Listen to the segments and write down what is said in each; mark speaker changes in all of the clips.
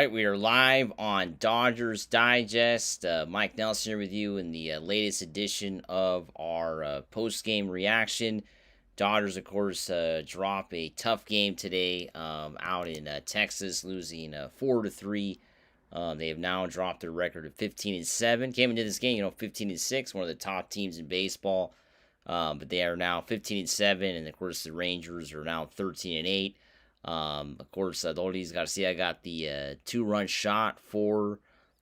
Speaker 1: right, we are live on Dodgers Digest. Mike Nelson here with you in the latest edition of our post-game reaction. Dodgers, of course, drop a tough game today out in Texas, losing 4-3. They have now dropped their record of 15-7. Came into this game, 15-6, one of the top teams in baseball. But they are now 15-7, and of course the Rangers are now 13-8. Of course, the oldies got to see I got the 2-run shot for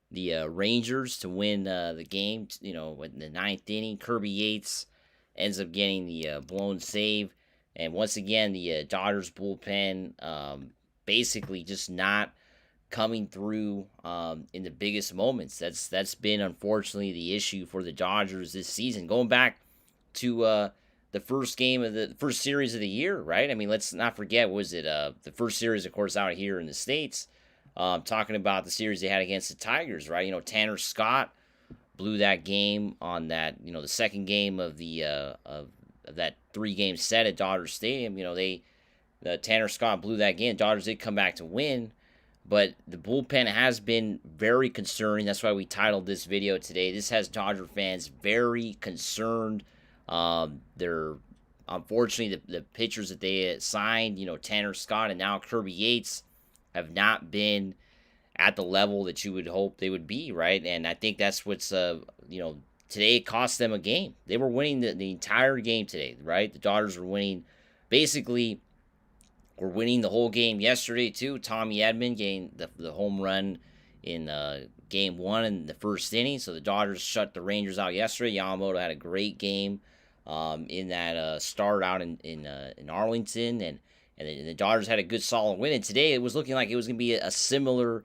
Speaker 1: the Rangers to win the game. In the ninth inning, Kirby Yates ends up getting the blown save, and once again the Dodgers bullpen basically just not coming through in the biggest moments. That's been unfortunately the issue for the Dodgers this season. Going back to the first game of the first series of the year, right? I mean, let's not forget, was it the first series, of course, out here in the States, talking about the series they had against the Tigers, right? Tanner Scott blew that game on that, the second game of the of that 3-game set at Dodger Stadium. The Tanner Scott blew that game. Dodgers did come back to win, but the bullpen has been very concerning. That's why we titled this video today. This has Dodger fans very concerned. They're unfortunately the pitchers that they signed, Tanner Scott and now Kirby Yates, have not been at the level that you would hope they would be, right? And I think that's what's today it cost them a game. They were winning the entire game today, right? The Dodgers were winning, basically were winning the whole game yesterday too. Tommy Edman gained the home run in game 1 in the first inning, so the Dodgers shut the Rangers out yesterday. Yamamoto had a great game in that start out in Arlington, and the Dodgers had a good solid win. And today it was looking like it was going to be a similar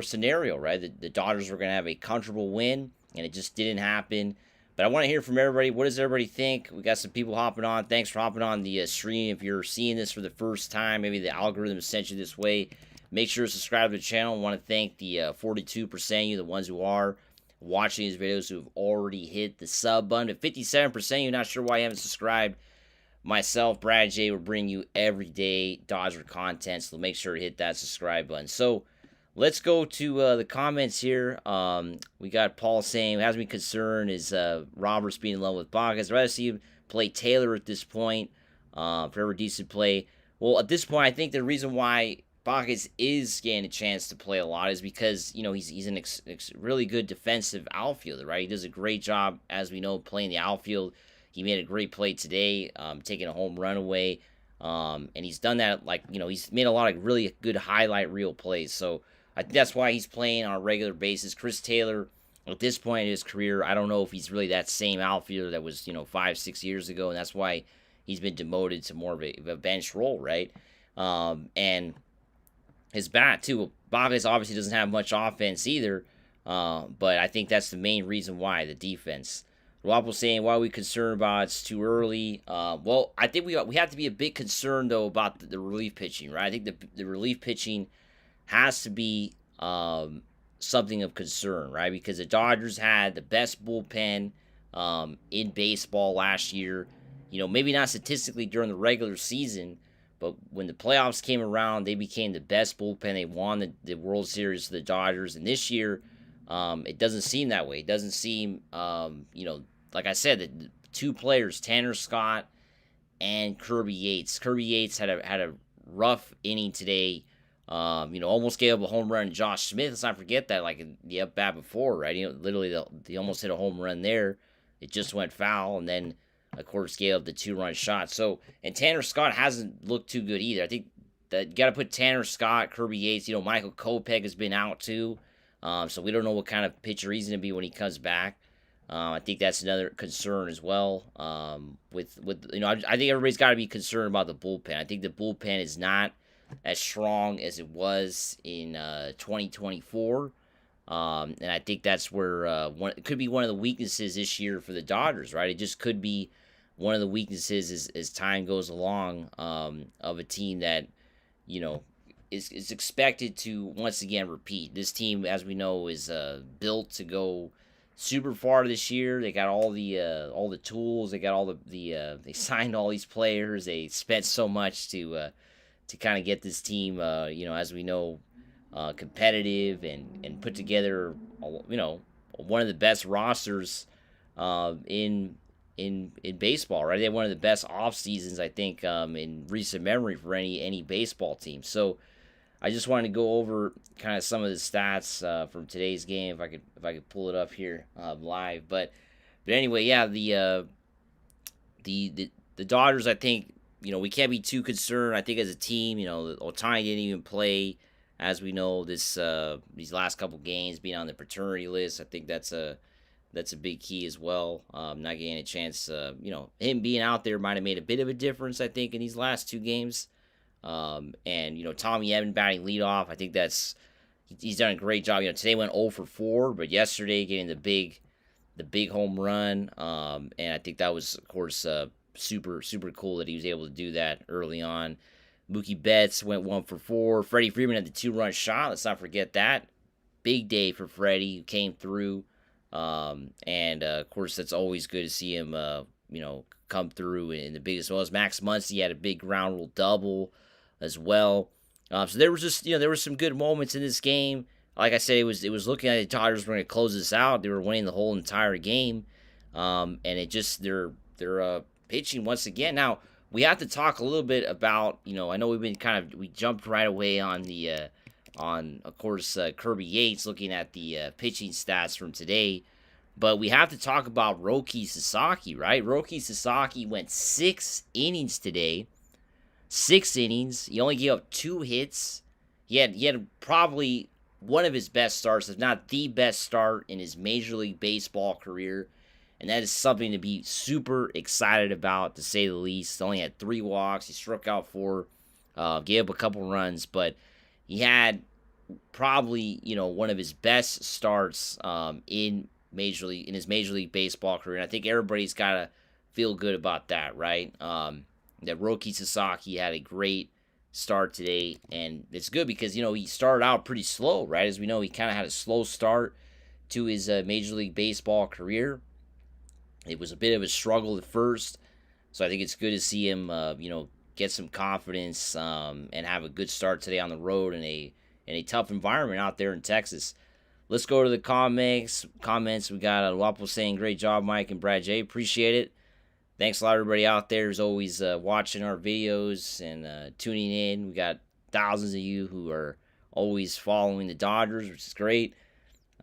Speaker 1: scenario, right? The Dodgers were going to have a comfortable win, and it just didn't happen. But I want to hear from everybody. What does everybody think? We got some people hopping on. Thanks for hopping on the stream. If you're seeing this for the first time, maybe the algorithm sent you this way, make sure to subscribe to the channel. I want to thank the 42% of you, the ones who are watching these videos, who have already hit the sub button. At 57% of you, not sure why you haven't subscribed. Myself, Brad J, will bring you everyday Dodger content, so make sure to hit that subscribe button. So let's go to the comments here. We got Paul saying, has me concerned is Roberts being in love with Pajes. I'd rather see him play Taylor at this point for every decent play. Well, at this point, I think the reason why Pajes is getting a chance to play a lot is because, he's an really good defensive outfielder, right? He does a great job, as we know, playing the outfield. He made a great play today, taking a home run away. And he's done that, he's made a lot of really good highlight reel plays. So I think that's why he's playing on a regular basis. Chris Taylor, at this point in his career, I don't know if he's really that same outfielder that was, 5-6 years ago. And that's why he's been demoted to more of a bench role, right? And his bat, too. Pajes obviously doesn't have much offense either, but I think that's the main reason why, the defense. Rob was saying, why are we concerned about it's too early? Well, I think we have to be a bit concerned, though, about the relief pitching, right? I think the relief pitching has to be something of concern, right? Because the Dodgers had the best bullpen in baseball last year. Maybe not statistically during the regular season, but when the playoffs came around, they became the best bullpen. They won the World Series for the Dodgers. And this year, it doesn't seem that way. It doesn't seem, like I said, the two players, Tanner Scott and Kirby Yates. Kirby Yates had a rough inning today. Almost gave up a home run to Josh Smith. Let's not forget that, the up bat before, right? Literally, they almost hit a home run there. It just went foul, and then, of course, gave up the 2-run shot. So, and Tanner Scott hasn't looked too good either. I think that you got to put Tanner Scott, Kirby Yates. Michael Kopech has been out too, so we don't know what kind of pitcher he's going to be when he comes back. I think that's another concern as well. I think everybody's got to be concerned about the bullpen. I think the bullpen is not as strong as it was in 2024. And I think that's where it could be one of the weaknesses this year for the Dodgers, right? It just could be one of the weaknesses as time goes along of a team that, is expected to once again repeat. This team, as we know, is built to go super far this year. They got all the tools. They got all they signed all these players. They spent so much to kind of get this team, as we know, competitive and put together, one of the best rosters in baseball. Right, they had one of the best off seasons I think in recent memory for any baseball team. So I just wanted to go over kind of some of the stats from today's game if I could pull it up here live. But anyway, yeah, the Dodgers, I think, we can't be too concerned. I think as a team, Ohtani didn't even play, as we know, these last couple games, being on the paternity list. I think that's a big key as well. Not getting a chance, him being out there might have made a bit of a difference, I think, in these last two games. And Tommy Edman batting leadoff, I think he's done a great job. Today went 0 for 4, but yesterday getting the big home run. And I think that was, of course, super cool that he was able to do that early on. Mookie Betts went 1 for 4. Freddie Freeman had the 2-run shot. Let's not forget that. Big day for Freddie, who came through. And of course, that's always good to see him, come through in the biggest. Well as Max Muncy had a big ground rule double as well. So there was just, there were some good moments in this game. Like I said, it was looking like the Dodgers were going to close this out. They were winning the whole entire game. And it just, they're pitching once again. Now, we have to talk a little bit about, I know we jumped right away on of course, Kirby Yates, looking at the pitching stats from today. But we have to talk about Roki Sasaki, right? Roki Sasaki went 6 innings today. 6 innings. He only gave up 2 hits. He had probably one of his best starts, if not the best start in his Major League Baseball career. And that is something to be super excited about, to say the least. He only had 3 walks. He struck out 4, gave up a couple runs. But he had probably, one of his best starts in his Major League Baseball career. And I think everybody's got to feel good about that, right? That Roki Sasaki had a great start today, and it's good because, he started out pretty slow, right? As we know, he kind of had a slow start to his Major League Baseball career. It was a bit of a struggle at first, so I think it's good to see him, get some confidence and have a good start today on the road in a tough environment out there in Texas. Let's go to the comments. We got Wapo saying, great job, Mike and Brad J. Appreciate it. Thanks a lot, everybody out there who's always watching our videos and tuning in. We got thousands of you who are always following the Dodgers, which is great.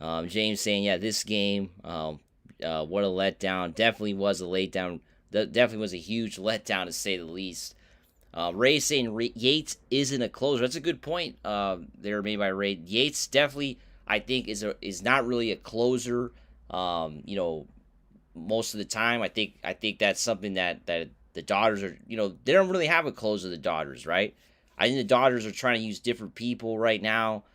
Speaker 1: James saying, yeah, this game, what a letdown. Definitely was a letdown. Definitely was a huge letdown, to say the least. Ray saying Yates isn't a closer. That's a good point there made by Ray. Yates definitely, I think, is not really a closer. Most of the time, I think that's something that the Dodgers are, they don't really have a closer, the Dodgers, right? I think the Dodgers are trying to use different people right now,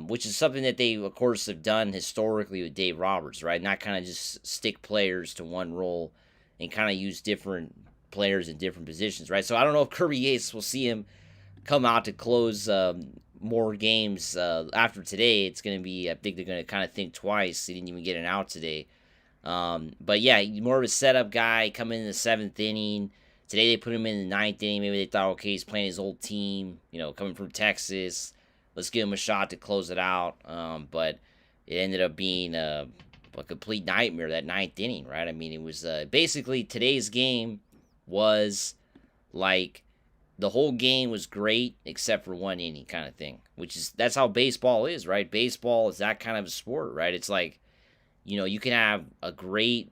Speaker 1: which is something that they, of course, have done historically with Dave Roberts, right? Not kind of just stick players to one role and kind of use different players in different positions, right? So I don't know if Kirby Yates will see him come out to close more games after today. It's going to be, I think they're going to kind of think twice. He didn't even get an out today. But yeah, more of a setup guy, coming in the 7th inning. Today they put him in the 9th inning. Maybe they thought, okay, he's playing his old team, coming from Texas. Let's give him a shot to close it out. But it ended up being a complete nightmare, that 9th inning, right? I mean, it was basically today's game was like the whole game was great except for 1 inning kind of thing, that's how baseball is, right? Baseball is that kind of a sport, right? It's like, you can have a great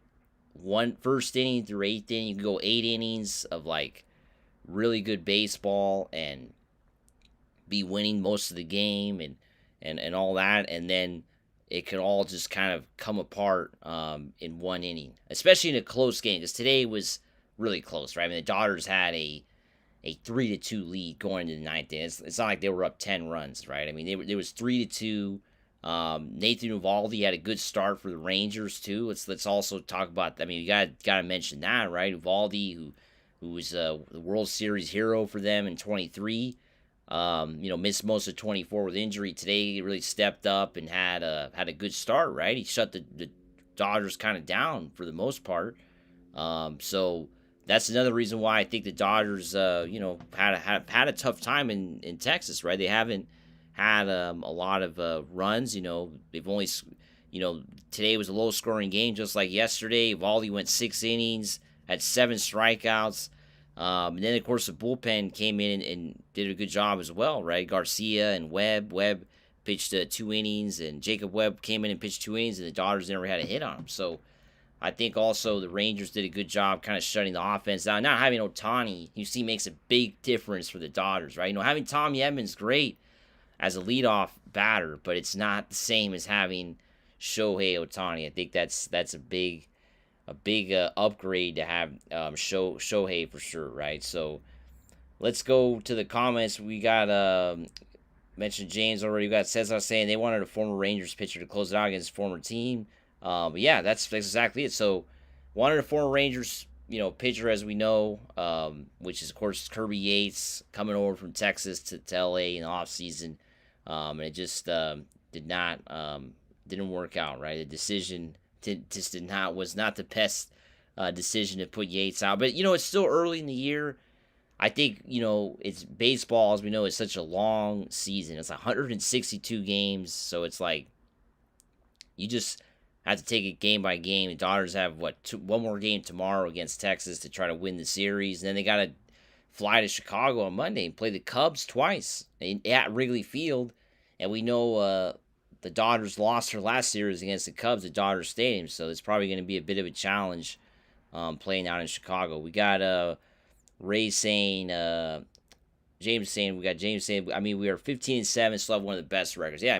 Speaker 1: first inning through 8th inning. You can go 8 innings of like really good baseball and be winning most of the game and all that, and then it could all just kind of come apart in 1 inning, especially in a close game, because today was really close, right? I mean, the Dodgers had a 3-2 lead going into the 9th inning. It's not like they were up 10 runs, right? I mean, there was 3-2. Nathan Eovaldi had a good start for the Rangers too. Let's also talk about. I mean, you got to mention that, right? Eovaldi, who was the World Series hero for them in 23. Missed most of 24 with injury. Today he really stepped up and had a good start, right? He shut the Dodgers kind of down for the most part. So that's another reason why I think the Dodgers, had a tough time in Texas, right? They haven't had a lot of runs. They've only, today was a low scoring game just like yesterday. Eovaldi went 6 innings, had 7 strikeouts. And then, of course, the bullpen came in and did a good job as well, right? Garcia and Webb. Webb pitched 2 innings, and Jacob Webb came in and pitched 2 innings, and the Dodgers never had a hit on him. So I think also the Rangers did a good job kind of shutting the offense down. Not having Ohtani, you see, makes a big difference for the Dodgers, right? Having Tommy Edmonds, great as a leadoff batter, but it's not the same as having Shohei Ohtani. I think that's a big upgrade to have Shohei for sure, right? So let's go to the comments. We got mentioned James already. We got Cesar saying they wanted a former Rangers pitcher to close it out against his former team. But yeah, that's exactly it. So wanted a former Rangers pitcher, as we know, which is of course Kirby Yates, coming over from Texas to LA in the offseason. And it just didn't work out, right? The decision was not the best decision to put Yates out. But it's still early in the year. I think it's baseball, as we know, is such a long season. It's 162 games, so it's like you just have to take it game by game. The Dodgers have one more game tomorrow against Texas to try to win the series, and then they got to fly to Chicago on Monday and play the Cubs twice at Wrigley Field. And we know the Dodgers lost their last series against the Cubs at Dodger Stadium, so it's probably going to be a bit of a challenge playing out in Chicago. We got Ray saying, James saying, we are 15-7, still have one of the best records. Yeah,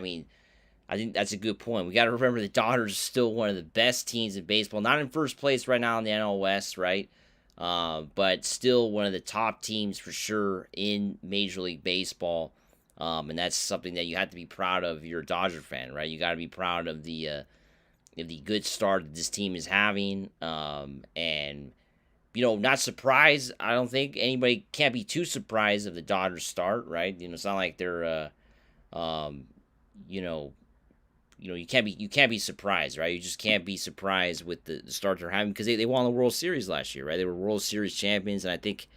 Speaker 1: I think that's a good point. We got to remember the Dodgers are still one of the best teams in baseball. Not in first place right now in the NL West, right? But still one of the top teams for sure in Major League Baseball. And that's something that you have to be proud of if you're a Dodger fan, right? You got to be proud of the good start that this team is having. And, not surprised. I don't think anybody can't be too surprised of the Dodgers start, right? It's not like they're, you can't be surprised, right? You just can't be surprised with the start they're having because they won the World Series last year, right? They were World Series champions, and I think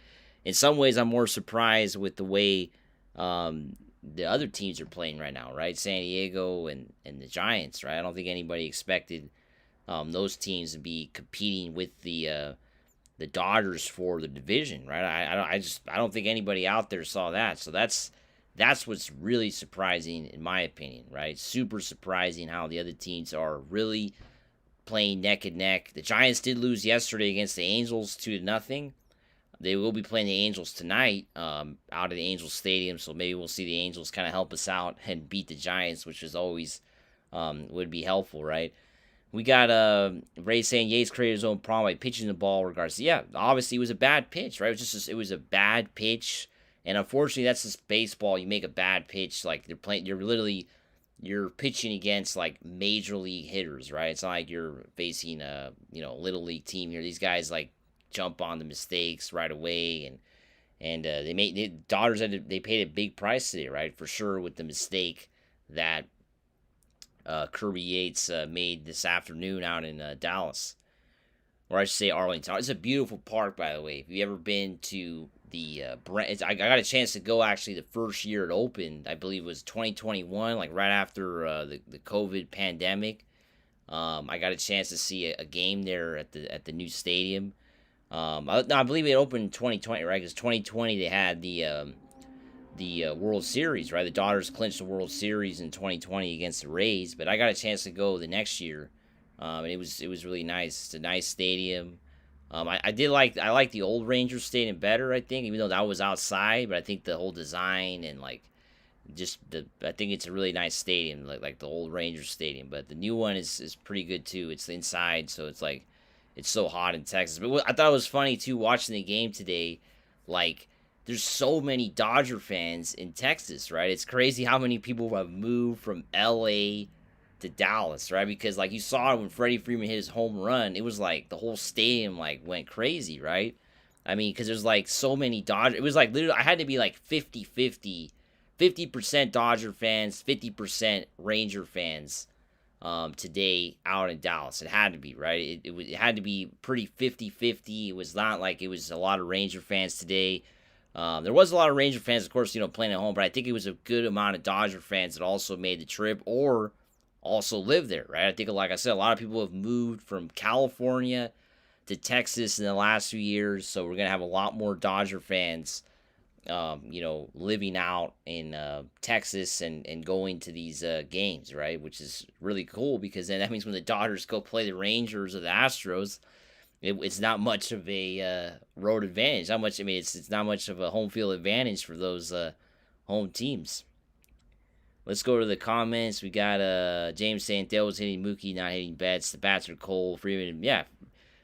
Speaker 1: in some ways I'm more surprised with the way the other teams are playing right now, right? San Diego and the Giants, right? I don't think anybody expected those teams to be competing with the Dodgers for the division, right? I don't think anybody out there saw that. So that's what's really surprising in my opinion, right? Super surprising how the other teams are really playing neck and neck. The Giants did lose yesterday against the Angels 2-0. They will be playing the Angels tonight out of the Angels Stadium, so maybe we'll see the Angels kind of help us out and beat the Giants, which is always would be helpful, right? We got Ray saying Yates created his own problem by pitching the ball regardless. Yeah, obviously it was a bad pitch, right? It was a bad pitch, and unfortunately that's just baseball. You make a bad pitch, like you're pitching against like major league hitters, right? It's not like you're facing a little league team here. These guys like jump on the mistakes right away, and the Dodgers they paid a big price today, right? For sure, with the mistake that Kirby Yates made this afternoon out in Dallas, or I should say Arlington. It's a beautiful park, by the way. If you've ever been to the I got a chance to go actually the first year it opened. I believe it was 2021, like right after the COVID pandemic. I got a chance to see a game there at the new stadium. I believe it opened in 2020, right? Because 2020 they had the World Series, right? The Dodgers clinched the World Series in 2020 against the Rays, but I got a chance to go the next year, and it was really nice. It's a nice stadium. I like the old Rangers Stadium better, I think, even though that was outside. But I think the whole design and I think it's a really nice stadium, like the old Rangers Stadium. But the new one is pretty good too. It's inside, so it's like. It's so hot in Texas. But I thought it was funny, too, watching the game today. Like, there's so many Dodger fans in Texas, right? It's crazy how many people have moved from L.A. to Dallas, right? Because, like, you saw when Freddie Freeman hit his home run, it was like the whole stadium, like, went crazy, right? Because there's, like, so many Dodger. It was, like, literally, I had to be, like, 50-50. 50% Dodger fans, 50% Ranger fans. Today out in Dallas. It had to be, right? It had to be pretty 50-50. It was not like it was a lot of Ranger fans today. There was a lot of Ranger fans, of course, playing at home, but I think it was a good amount of Dodger fans that also made the trip or also live there, right? I think, like I said, a lot of people have moved from California to Texas in the last few years, so we're gonna have a lot more Dodger fans, living out in Texas and going to these games, right? Which is really cool because then that means when the Dodgers go play the Rangers or the Astros, it's not much of a road advantage. Not much. I mean, it's not much of a home field advantage for those home teams. Let's go to the comments. We got James saying Dale's hitting Mookie, not hitting Betts. The bats are cold. Freeman, yeah,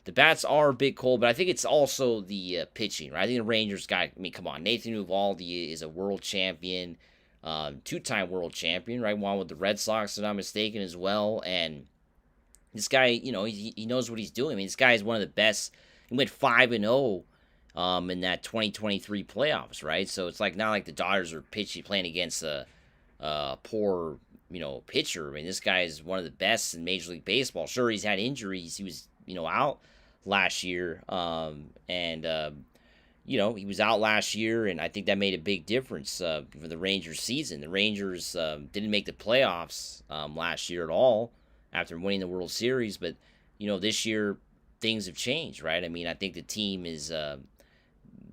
Speaker 1: the bats are a bit cold, but I think it's also the pitching, right? I think the Rangers got. I mean, come on, Nathan Eovaldi is a world champion, two-time world champion, right? One with the Red Sox, if I'm not mistaken, as well, and this guy, he knows what he's doing. I mean, this guy is one of the best. He went 5-0 in that 2023 playoffs, right? So it's like not like the Dodgers are playing against a poor, pitcher. I mean, this guy is one of the best in Major League Baseball. Sure, he's had injuries. He was, out last year, he was out last year, and I think that made a big difference for the Rangers season. The Rangers didn't make the playoffs last year at all after winning the World Series, but this year things have changed, right? I mean, I think the team is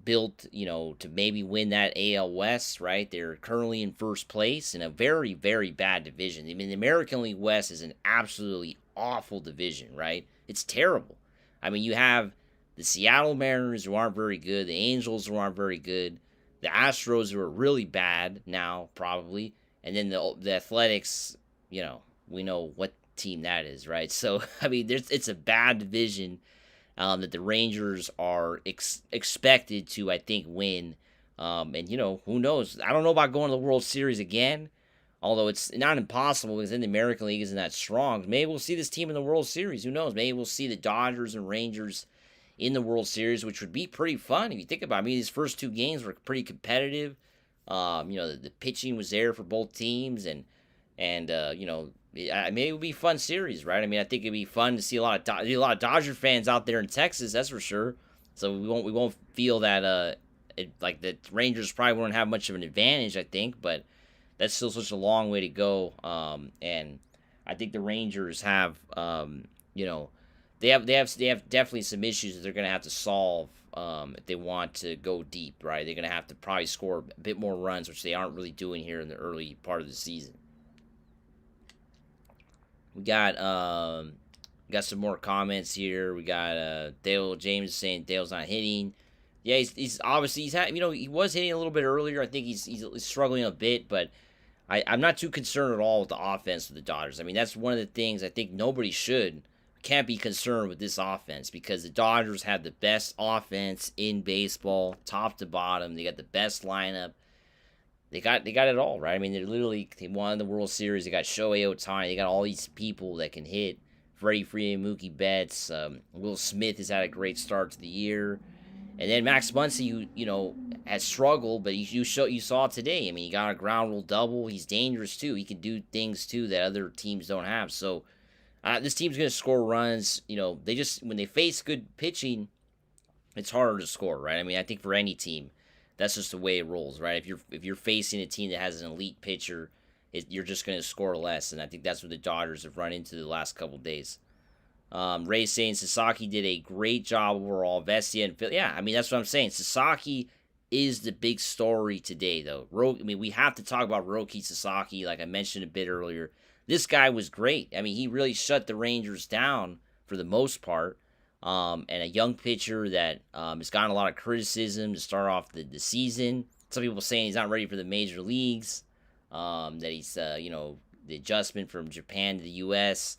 Speaker 1: built, to maybe win that AL West, right? They're currently in first place in a very, very bad division. I mean, the American League West is an absolutely awful division, right? It's terrible. I mean, you have the Seattle Mariners, who aren't very good, the Angels, who aren't very good, the Astros, who are really bad now, probably, and then the Athletics, we know what team that is, right? So, I mean, it's a bad division that the Rangers are expected to, I think, win. And, who knows? I don't know about going to the World Series again, although it's not impossible because then the American League isn't that strong. Maybe we'll see this team in the World Series. Who knows? Maybe we'll see the Dodgers and Rangers in the World Series, which would be pretty fun if you think about it. I mean, these first two games were pretty competitive. The pitching was there for both teams, and maybe it would be a fun series, right? I mean, I think it'd be fun to see a lot of Dodger fans out there in Texas, that's for sure. So we won't feel that like the Rangers probably won't have much of an advantage, I think, but that's still such a long way to go. And I think the Rangers have they have definitely some issues that they're going to have to solve if they want to go deep, right? They're going to have to probably score a bit more runs, which they aren't really doing here in the early part of the season. We got some more comments here. We got Dale James saying Dale's not hitting. Yeah, he's obviously he was hitting a little bit earlier. I think he's struggling a bit, but I'm not too concerned at all with the offense of the Dodgers. I mean, that's one of the things I think nobody can't be concerned with this offense because the Dodgers have the best offense in baseball, top to bottom. They got the best lineup. They got it all, right? I mean, they won the World Series. They got Shohei Ohtani. They got all these people that can hit. Freddie Freeman, Mookie Betts, Will Smith has had a great start to the year, and then Max Muncy, who has struggled, but you saw today. I mean, he got a ground rule double. He's dangerous too. He can do things too that other teams don't have. So this team's going to score runs. They just when they face good pitching, it's harder to score, right? I mean, I think for any team. That's just the way it rolls, right? If you're facing a team that has an elite pitcher, you're just going to score less, and I think that's what the Dodgers have run into the last couple of days. Ray saying Sasaki did a great job overall. Vestia and Phil, yeah, I mean that's what I'm saying. Sasaki is the big story today, though. We have to talk about Roki Sasaki, like I mentioned a bit earlier. This guy was great. I mean, he really shut the Rangers down for the most part. And a young pitcher that has gotten a lot of criticism to start off the season. Some people saying he's not ready for the major leagues, that he's, the adjustment from Japan to the U.S.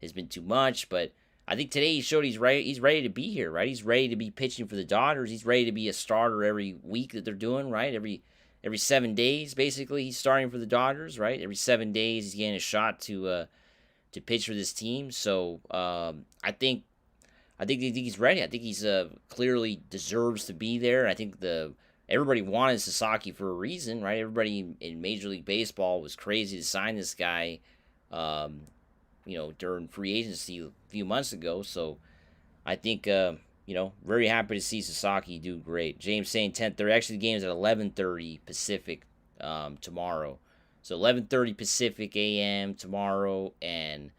Speaker 1: has been too much. But I think today he showed he's ready to be here, right? He's ready to be pitching for the Dodgers. He's ready to be a starter every week that they're doing, right? Every 7 days, basically, he's starting for the Dodgers, right? Every 7 days he's getting a shot to pitch for this team. So I think he's ready. I think he's clearly deserves to be there. I think everybody wanted Sasaki for a reason, right? Everybody in Major League Baseball was crazy to sign this guy, during free agency a few months ago. So I think very happy to see Sasaki do great. James saying 10:30. Actually, the game's at 11:30 Pacific tomorrow. So 11:30 Pacific a.m. tomorrow and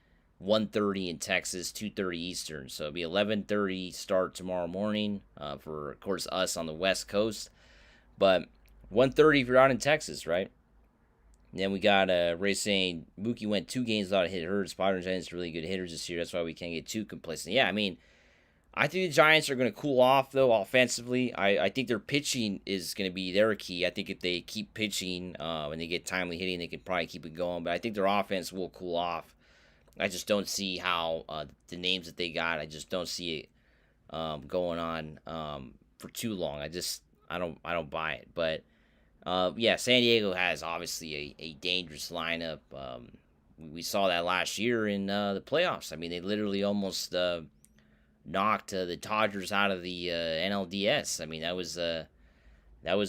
Speaker 1: 1:30 in Texas, 2:30 Eastern. So it'll be 11:30 start tomorrow morning for, of course, us on the West Coast. But 1:30 if you're out in Texas, right? And then we got Ray saying Mookie went 2 games without a hit. Hurt. Padres Giants really good hitters this year. That's why we can't get too complacent. Yeah, I mean, I think the Giants are going to cool off, though, offensively. I think their pitching is going to be their key. I think if they keep pitching and they get timely hitting, they can probably keep it going. But I think their offense will cool off. I just don't see how the names that they got, I just don't see it going on for too long. I don't buy it. But, yeah, San Diego has obviously a dangerous lineup. We saw that last year in the playoffs. I mean, they literally almost knocked the Dodgers out of the NLDS. I mean, that was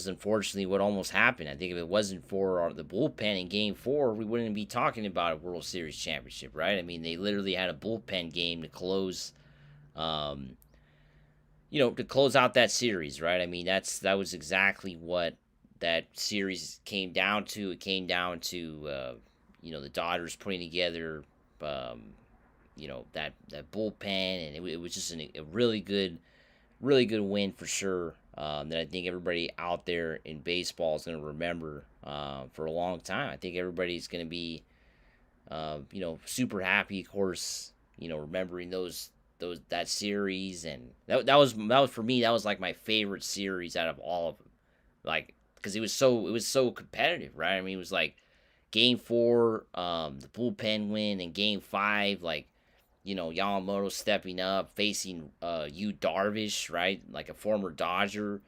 Speaker 1: unfortunately what almost happened. I think if it wasn't for the bullpen in Game 4, we wouldn't be talking about a World Series championship, right? I mean, they literally had a bullpen game to close, to close out that series, right? I mean, that was exactly what that series came down to. It came down to, the Dodgers putting together, that bullpen, and it was just a really good win for sure. That I think everybody out there in baseball is going to remember for a long time. I think everybody's going to be, super happy, of course, remembering that series, and that was for me. That was like my favorite series out of all of them, like because it was so competitive, right? I mean, it was like Game 4, the bullpen win, and Game 5, like. Yamamoto stepping up, facing Yu Darvish, right? Like a former Dodger.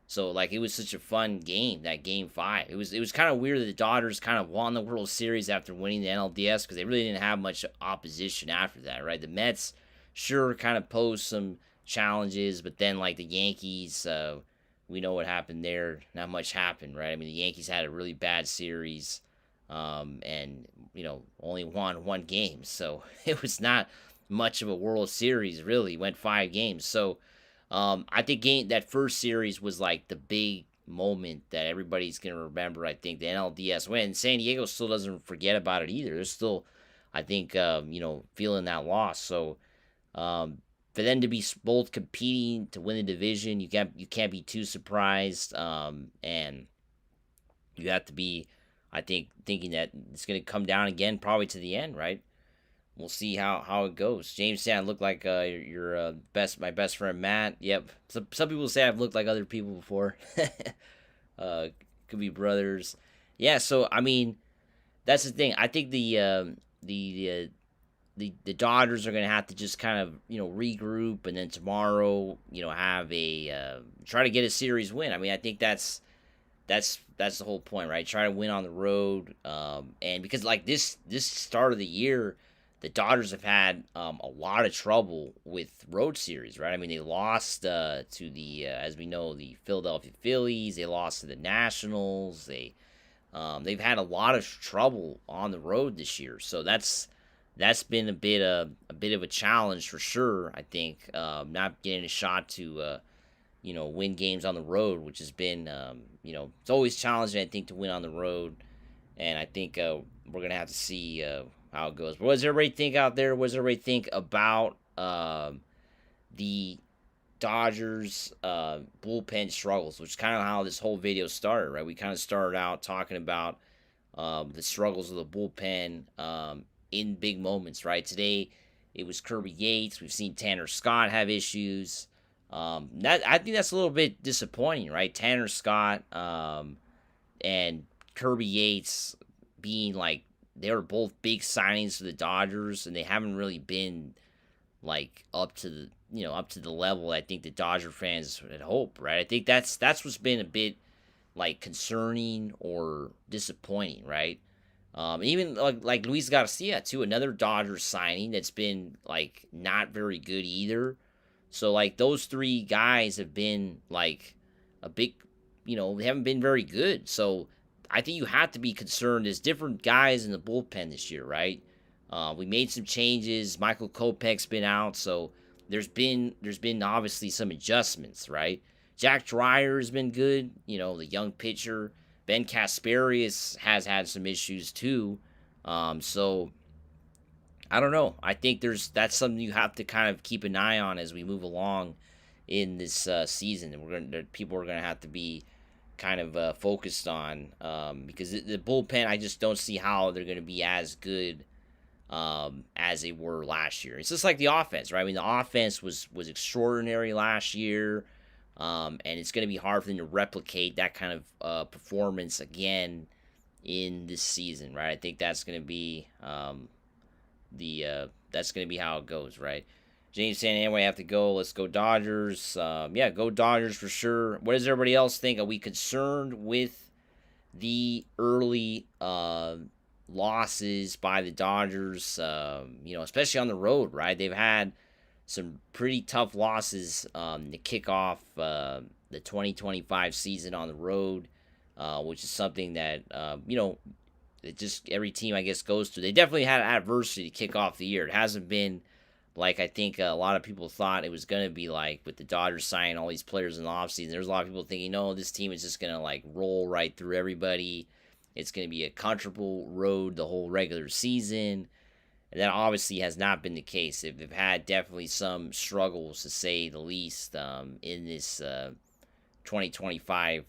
Speaker 1: So, like, it was such a fun game, that Game 5. It was kind of weird that the Dodgers kind of won the World Series after winning the NLDS because they really didn't have much opposition after that, right? The Mets sure kind of posed some challenges, but then, like, the Yankees, we know what happened there. Not much happened, right? I mean, the Yankees had a really bad series and, only won 1 game. So, it was not much of a World Series, really. Went 5 games. So I think that first series was like the big moment that everybody's going to remember. I think the NLDS win. And San Diego still doesn't forget about it either. They're still, I think, feeling that loss. So for them to be both competing to win the division, you can't be too surprised. And you have to be, I think, thinking that it's going to come down again probably to the end, right? We'll see how it goes. James said I look like your my best friend Matt. Yep. Some people say I've looked like other people before. Could be brothers. Yeah. So I mean, that's the thing. I think the Dodgers are gonna have to just kind of regroup, and then tomorrow have a try to get a series win. I mean, I think that's the whole point, right? Try to win on the road, and because like this start of the year. The Dodgers have had a lot of trouble with road series, right? I mean, they lost to the, as we know, the Philadelphia Phillies. They lost to the Nationals. They've had a lot of trouble on the road this year, so that's been a bit of a challenge for sure. I think not getting a shot to win games on the road, which has been it's always challenging. I think to win on the road, and I think we're gonna have to see. How it goes. But what does everybody think out there? What does everybody think about the Dodgers bullpen struggles, which is kind of how this whole video started, right? We kind of started out talking about the struggles of the bullpen in big moments, right? Today, it was Kirby Yates. We've seen Tanner Scott have issues. I think that's a little bit disappointing, right? Tanner Scott and Kirby Yates being like, they were both big signings for the Dodgers, and they haven't really been like up to the level I think the Dodger fans had hoped, right? I think that's what's been a bit like concerning or disappointing, right? Even like Luis Garcia too, another Dodgers signing that's been like not very good either. So like those 3 guys have been like a big, they haven't been very good. So I think you have to be concerned. There's different guys in the bullpen this year, right? We made some changes. Michael Kopech's been out, so there's been obviously some adjustments, right? Jack Dreyer has been good, the young pitcher. Ben Kasperius has had some issues too. So I don't know. I think that's something you have to kind of keep an eye on as we move along in this season, and people are gonna have to be kind of focused on, because the bullpen, I just don't see how they're gonna be as good as they were last year. It's just like the offense, right? I mean, the offense was extraordinary last year, and it's going to be hard for them to replicate that kind of performance again in this season, right? I think that's going to be that's going to be how it goes, right? James saying, anyway, I have to go. Let's go Dodgers. Yeah, go Dodgers for sure. What does everybody else think? Are we concerned with the early losses by the Dodgers, especially on the road, right? They've had some pretty tough losses to kick off the 2025 season on the road, which is something that, it just every team, I guess, goes through. They definitely had adversity to kick off the year. It hasn't been like I think a lot of people thought it was going to be like with the Dodgers signing all these players in the offseason. There's a lot of people thinking, no, this team is just going to like roll right through everybody. It's going to be a comfortable road the whole regular season. And that obviously has not been the case. They've had definitely some struggles, to say the least, in this 2025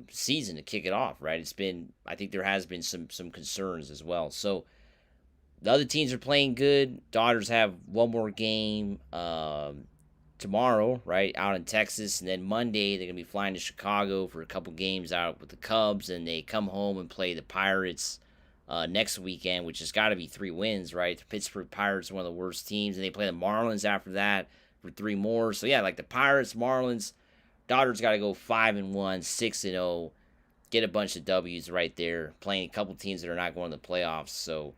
Speaker 1: season to kick it off, right? I think there has been some concerns as well. So the other teams are playing good. Dodgers have one more game tomorrow, right, out in Texas. And then Monday, they're going to be flying to Chicago for a couple games out with the Cubs. And they come home and play the Pirates next weekend, which has got to be 3 wins, right? The Pittsburgh Pirates are one of the worst teams. And they play the Marlins after that for 3 more. So, yeah, like the Pirates, Marlins, Dodgers got to go 5-1, 6-0, get a bunch of W's right there, playing a couple teams that are not going to the playoffs. So,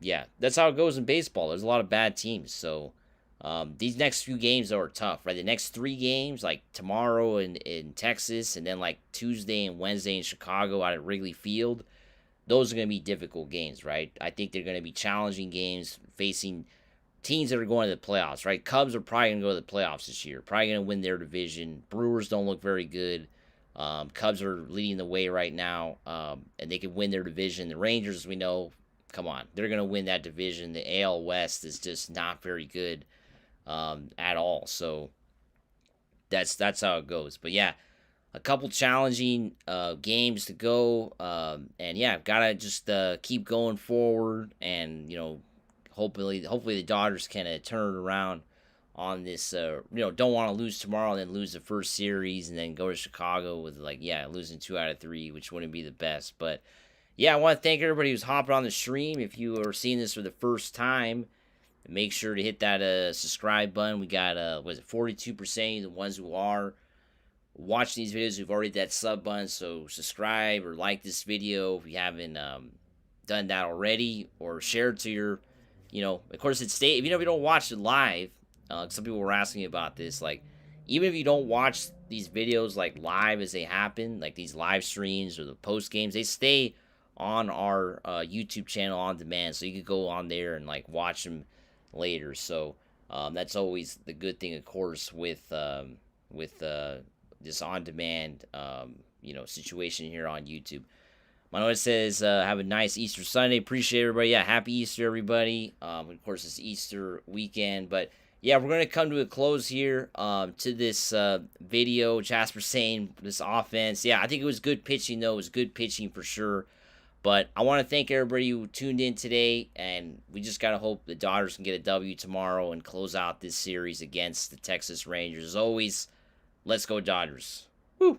Speaker 1: yeah, that's how it goes in baseball. There's a lot of bad teams. So, these next few games are tough, right? The next 3 games, like tomorrow in Texas, and then like Tuesday and Wednesday in Chicago out at Wrigley Field, those are going to be difficult games, right? I think they're going to be challenging games facing teams that are going to the playoffs, right? Cubs are probably going to go to the playoffs this year, probably going to win their division. Brewers don't look very good. Cubs are leading the way right now, and they can win their division. The Rangers, we know, come on, they're going to win that division. The AL West is just not very good at all. So that's how it goes. But yeah, a couple challenging games to go, and yeah, gotta just keep going forward, and hopefully the Dodgers can turn it around on this. Don't want to lose tomorrow and then lose the first series and then go to Chicago with losing 2 out of 3, which wouldn't be the best. But yeah, I want to thank everybody who's hopping on the stream. If you are seeing this for the first time, make sure to hit that subscribe button. We got 42% of the ones who are watching these videos who've already hit that sub button. So subscribe or like this video if you haven't done that already, or share it to your, of course if you don't watch it live. Some people were asking me about this. Like, even if you don't watch these videos like live as they happen, like these live streams or the post games, they stay on our YouTube channel on demand, so you could go on there and like watch them later. So that's always the good thing, of course, with this on demand situation here on YouTube. Manoa says, have a nice Easter Sunday. Appreciate everybody. Yeah, happy Easter, everybody. Of course, it's Easter weekend, but yeah, we're going to come to a close here to this video. Jasper saying this offense. Yeah, I think it was good pitching, though. It was good pitching for sure. But I want to thank everybody who tuned in today, and we just got to hope the Dodgers can get a W tomorrow and close out this series against the Texas Rangers. As always, let's go Dodgers. Woo!